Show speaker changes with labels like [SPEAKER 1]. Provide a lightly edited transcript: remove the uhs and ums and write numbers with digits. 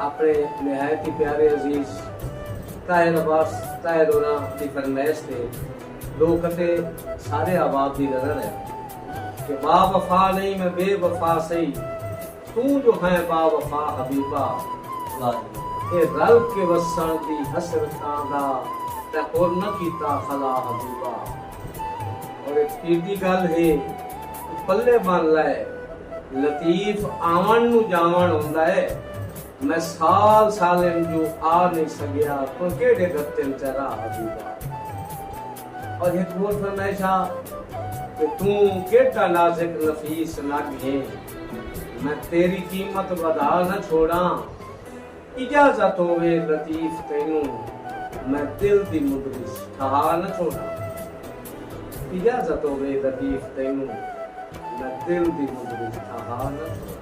[SPEAKER 1] अपने निहायत ही प्यारे अजीज ताहिर अब्बास ताहिर होना की फरमाइश थे दो कते सारे आबाद की नजर है कि बा वफा नहीं मैं बेवफा सही तू जो है बा वफा हबीबा ये रल के वसन दी हसरतां दा ते होर न कीता खला हबीबा। और एक तीसरी गल है पल्ले बन लाए लतीफ आवन नु जावन होंदा है मैं साल सालें जो आ नहीं सकिया तो केड़े गत्ते चरा हबीबा। और एक और फरमाइशा कि तू केड़ा नाज़िक नफीस नग है मैं तेरी कीमत बधा न छोड़ा इजाजत होवे लतीफ तेनू मैं दिल दी मुदरिस ठहा न छोड़ा इजाजत होवे लतीफ तेनू मैं दिल दी मुदरिस ठहा न छोड़ा।